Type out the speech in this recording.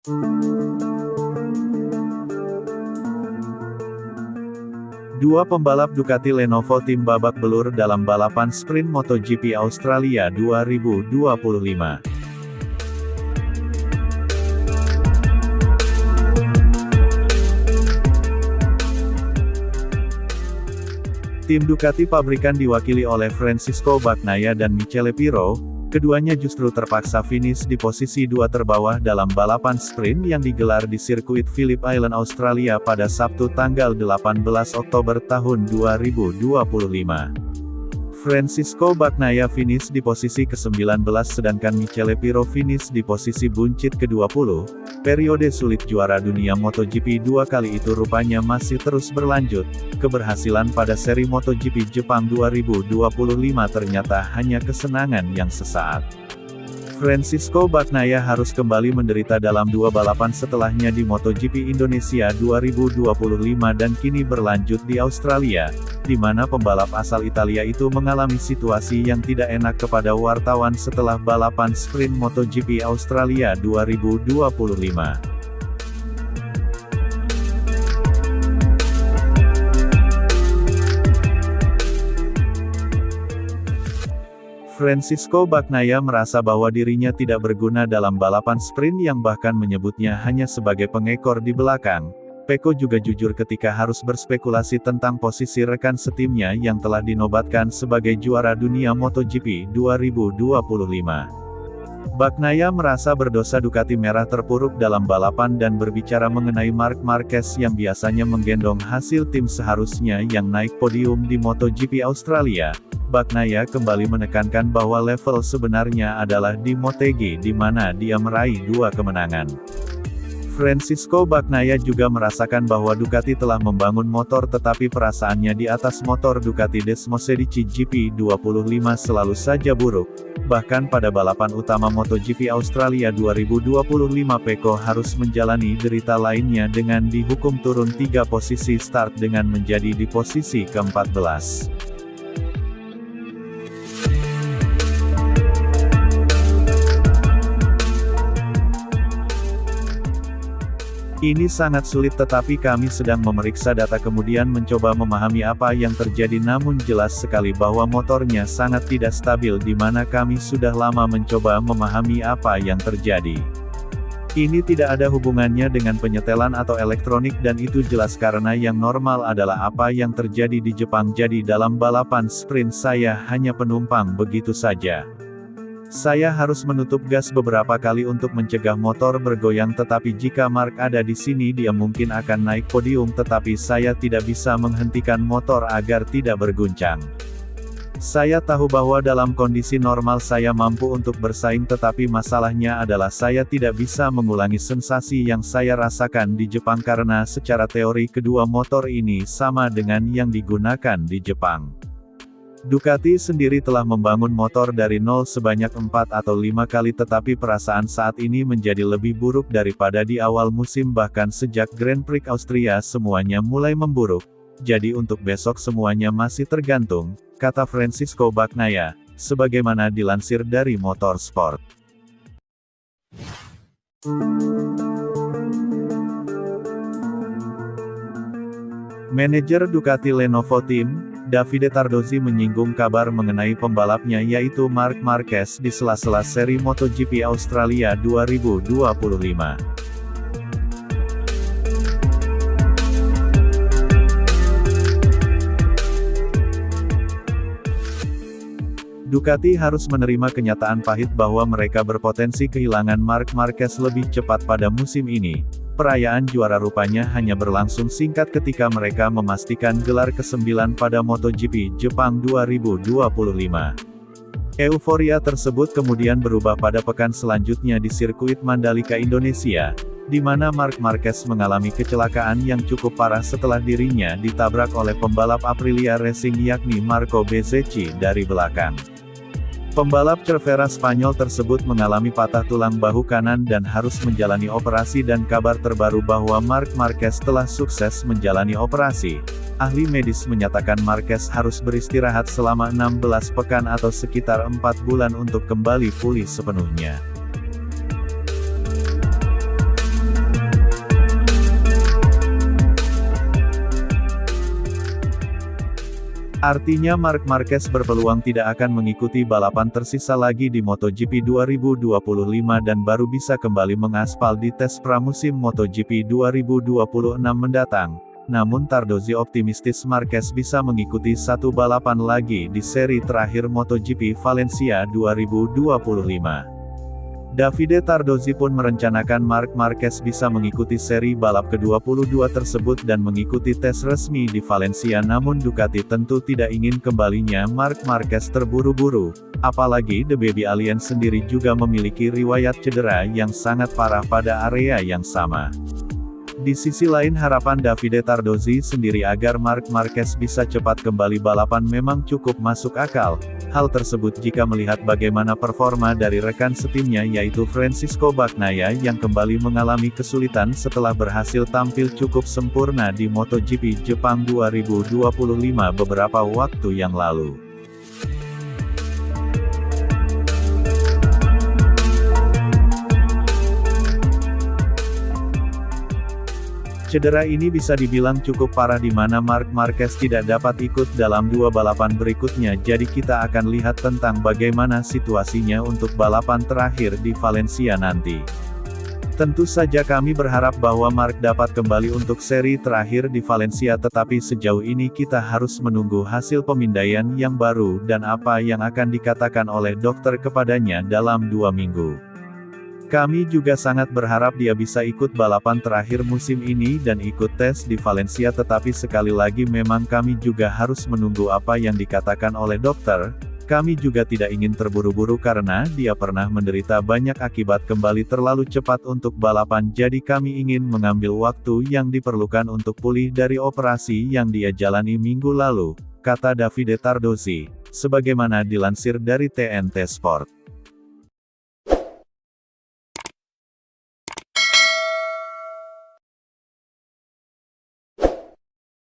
Dua pembalap Ducati Lenovo Team babak belur dalam balapan sprint MotoGP Australia 2025. Tim Ducati pabrikan diwakili oleh Francisco Bagnaia dan Michele Pirro, keduanya justru terpaksa finish di posisi 2 terbawah dalam balapan sprint yang digelar di sirkuit Phillip Island, Australia pada Sabtu tanggal 18 Oktober tahun 2025. Francisco Bagnaia finish di posisi ke-19 sedangkan Michele Pirro finish di posisi buncit ke-20. Periode sulit juara dunia MotoGP 2 kali itu rupanya masih terus berlanjut. Keberhasilan pada seri MotoGP Jepang 2025 ternyata hanya kesenangan yang sesaat. Francisco Bagnaia harus kembali menderita dalam dua balapan setelahnya di MotoGP Indonesia 2025 dan kini berlanjut di Australia, di mana pembalap asal Italia itu mengalami situasi yang tidak enak kepada wartawan setelah balapan sprint MotoGP Australia 2025. Francisco Bagnaia merasa bahwa dirinya tidak berguna dalam balapan sprint yang bahkan menyebutnya hanya sebagai pengekor di belakang. Pecco juga jujur ketika harus berspekulasi tentang posisi rekan setimnya yang telah dinobatkan sebagai juara dunia MotoGP 2025. Bagnaia merasa berdosa Ducati merah terpuruk dalam balapan dan berbicara mengenai Marc Marquez yang biasanya menggendong hasil tim seharusnya yang naik podium di MotoGP Australia. Bagnaia kembali menekankan bahwa level sebenarnya adalah di Motegi di mana dia meraih 2 kemenangan. Francisco Bagnaia juga merasakan bahwa Ducati telah membangun motor tetapi perasaannya di atas motor Ducati Desmosedici GP25 selalu saja buruk. Bahkan pada balapan utama MotoGP Australia 2025 Pecco harus menjalani derita lainnya dengan dihukum turun 3 posisi start dengan menjadi di posisi ke-14. Ini sangat sulit tetapi kami sedang memeriksa data kemudian mencoba memahami apa yang terjadi namun jelas sekali bahwa motornya sangat tidak stabil di mana kami sudah lama mencoba memahami apa yang terjadi. Ini tidak ada hubungannya dengan penyetelan atau elektronik dan itu jelas karena yang normal adalah apa yang terjadi di Jepang jadi dalam balapan sprint saya hanya penumpang begitu saja. Saya harus menutup gas beberapa kali untuk mencegah motor bergoyang tetapi jika Marc ada di sini dia mungkin akan naik podium tetapi saya tidak bisa menghentikan motor agar tidak berguncang. Saya tahu bahwa dalam kondisi normal saya mampu untuk bersaing tetapi masalahnya adalah saya tidak bisa mengulangi sensasi yang saya rasakan di Jepang karena secara teori kedua motor ini sama dengan yang digunakan di Jepang. Ducati sendiri telah membangun motor dari nol sebanyak 4 atau 5 kali tetapi perasaan saat ini menjadi lebih buruk daripada di awal musim bahkan sejak Grand Prix Austria semuanya mulai memburuk. Jadi untuk besok semuanya masih tergantung, kata Francisco Bagnaia, sebagaimana dilansir dari Motorsport. Manajer Ducati Lenovo Team, Davide Tardozzi menyinggung kabar mengenai pembalapnya yaitu Marc Marquez di sela-sela seri MotoGP Australia 2025. Ducati harus menerima kenyataan pahit bahwa mereka berpotensi kehilangan Marc Marquez lebih cepat pada musim ini. Perayaan juara rupanya hanya berlangsung singkat ketika mereka memastikan gelar ke-9 pada MotoGP Jepang 2025. Euforia tersebut kemudian berubah pada pekan selanjutnya di sirkuit Mandalika Indonesia, di mana Marc Marquez mengalami kecelakaan yang cukup parah setelah dirinya ditabrak oleh pembalap Aprilia Racing yakni Marco Bezzecchi dari belakang. Pembalap Cervera Spanyol tersebut mengalami patah tulang bahu kanan dan harus menjalani operasi dan kabar terbaru bahwa Marc Marquez telah sukses menjalani operasi. Ahli medis menyatakan Marquez harus beristirahat selama 16 pekan atau sekitar 4 bulan untuk kembali pulih sepenuhnya. Artinya Marc Marquez berpeluang tidak akan mengikuti balapan tersisa lagi di MotoGP 2025 dan baru bisa kembali mengaspal di tes pramusim MotoGP 2026 mendatang. Namun Tardozzi optimistis Marquez bisa mengikuti satu balapan lagi di seri terakhir MotoGP Valencia 2025. Davide Tardozzi pun merencanakan Marc Marquez bisa mengikuti seri balap ke-22 tersebut dan mengikuti tes resmi di Valencia, namun Ducati tentu tidak ingin kembalinya Marc Marquez terburu-buru, apalagi The Baby Alien sendiri juga memiliki riwayat cedera yang sangat parah pada area yang sama. Di sisi lain harapan Davide Tardozzi sendiri agar Marc Marquez bisa cepat kembali balapan memang cukup masuk akal. Hal tersebut jika melihat bagaimana performa dari rekan setimnya yaitu Francisco Bagnaia yang kembali mengalami kesulitan setelah berhasil tampil cukup sempurna di MotoGP Jepang 2025 beberapa waktu yang lalu. Cedera ini bisa dibilang cukup parah di mana Marc Marquez tidak dapat ikut dalam dua balapan berikutnya, jadi kita akan lihat tentang bagaimana situasinya untuk balapan terakhir di Valencia nanti. Tentu saja kami berharap bahwa Marc dapat kembali untuk seri terakhir di Valencia, tetapi sejauh ini kita harus menunggu hasil pemindaian yang baru dan apa yang akan dikatakan oleh dokter kepadanya dalam 2 minggu. Kami juga sangat berharap dia bisa ikut balapan terakhir musim ini dan ikut tes di Valencia, tetapi sekali lagi memang kami juga harus menunggu apa yang dikatakan oleh dokter. Kami juga tidak ingin terburu-buru karena dia pernah menderita banyak akibat kembali terlalu cepat untuk balapan, jadi kami ingin mengambil waktu yang diperlukan untuk pulih dari operasi yang dia jalani minggu lalu, kata Davide Tardozzi, sebagaimana dilansir dari TNT Sport.